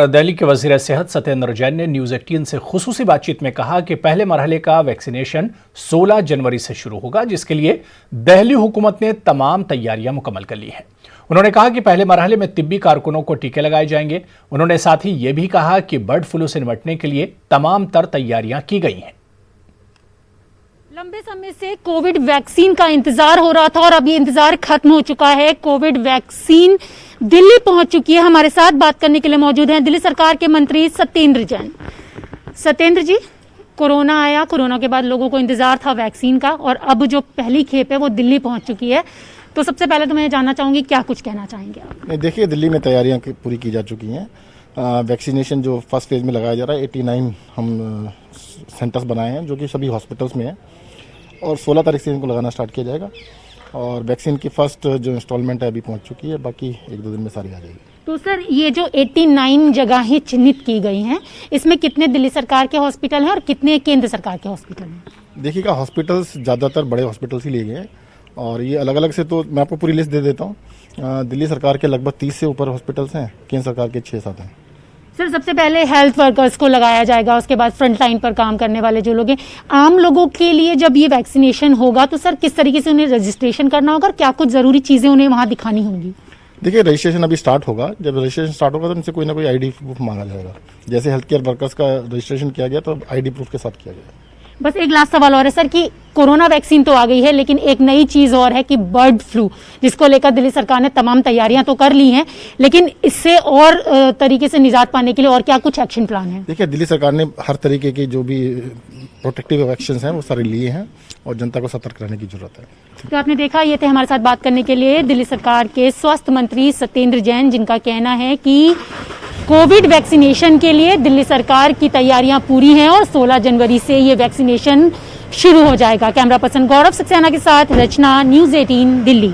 दिल्ली के वज़ीर सेहत सत्येंद्र जैन ने न्यूज़ 18 से खुसूसी बातचीत में कहा कि पहले मरहले का वैक्सीनेशन 16 जनवरी से शुरू होगा, जिसके लिए दिल्ली हुकूमत ने तमाम तैयारियां मुकम्मल कर ली हैं। उन्होंने कहा कि पहले मरहले में तिब्बी कारकुनों को टीके लगाए जाएंगे। उन्होंने साथ ही ये भी कहा कि बर्ड फ्लू से निपटने के लिए तमाम तर तैयारियां की गई हैं। लंबे समय से कोविड वैक्सीन का इंतजार हो रहा था और अब ये इंतजार खत्म हो चुका है। कोविड वैक्सीन दिल्ली पहुंच चुकी है। हमारे साथ बात करने के लिए मौजूद हैं दिल्ली सरकार के मंत्री सत्येंद्र जैन। सत्येंद्र जी, कोरोना आया, कोरोना के बाद लोगों को इंतजार था वैक्सीन का और अब जो पहली खेप है वो दिल्ली पहुंच चुकी है। तो सबसे पहले तो मैं जानना चाहूंगी, क्या कुछ कहना चाहेंगे आप? देखिए, दिल्ली में तैयारियां पूरी की जा चुकी हैं। वैक्सीनेशन जो फर्स्ट फेज में लगाया जा रहा है, 89 हम सेंटर्स बनाए हैं जो कि सभी हॉस्पिटल्स में है और 16 तारीख से इनको लगाना स्टार्ट किया जाएगा। और वैक्सीन की फर्स्ट जो इंस्टॉलमेंट है अभी पहुंच चुकी है, बाकी 1-2 दिन में सारी आ जाएगी। तो सर, ये जो 89 जगहें चिन्हित की गई हैं, इसमें कितने दिल्ली सरकार के हॉस्पिटल हैं और कितने केंद्र सरकार के हॉस्पिटल हैं? देखिएगा, हॉस्पिटल्स ज़्यादातर बड़े हॉस्पिटल्स ही लिए गए हैं और ये अलग अलग से, तो मैं आपको पूरी लिस्ट दे देता हूँ। दिल्ली सरकार के लगभग 30 से ऊपर हॉस्पिटल्स हैं, केंद्र सरकार के 6-7 हैं। सर, सबसे पहले हेल्थ वर्कर्स को लगाया जाएगा, उसके बाद फ्रंट लाइन पर काम करने वाले जो लोग हैं, आम लोगों के लिए जब ये वैक्सीनेशन होगा तो सर किस तरीके से उन्हें रजिस्ट्रेशन करना होगा और क्या कुछ जरूरी चीजें उन्हें वहां दिखानी होंगी? देखिए, रजिस्ट्रेशन अभी स्टार्ट होगा। जब रजिस्ट्रेशन स्टार्ट होगा तो उनसे कोई ना कोई आईडी प्रूफ मांगा जाएगा। जैसे हेल्थ केयर वर्कर्स का रजिस्ट्रेशन किया गया तो आईडी प्रूफ के साथ किया गया। बस एक लास्ट सवाल और है सर कि कोरोना वैक्सीन तो आ गई है, लेकिन एक नई चीज और है कि बर्ड फ्लू, जिसको लेकर दिल्ली सरकार ने तमाम तैयारियां तो कर ली हैं, लेकिन इससे और तरीके से निजात पाने के लिए और क्या कुछ एक्शन प्लान है? देखिए, दिल्ली सरकार ने हर तरीके की जो भी प्रोटेक्टिव एक्शंस हैं वो सारे लिए हैं और जनता को सतर्क रहने की जरूरत है। तो आपने देखा, ये थे हमारे साथ बात करने के लिए दिल्ली सरकार के स्वास्थ्य मंत्री सत्येंद्र जैन, जिनका कहना है कि कोविड वैक्सीनेशन के लिए दिल्ली सरकार की तैयारियां पूरी हैं और 16 जनवरी से ये वैक्सीनेशन शुरू हो जाएगा। कैमरा पर्सन गौरव सक्सेना के साथ रचना, न्यूज़ 18 दिल्ली।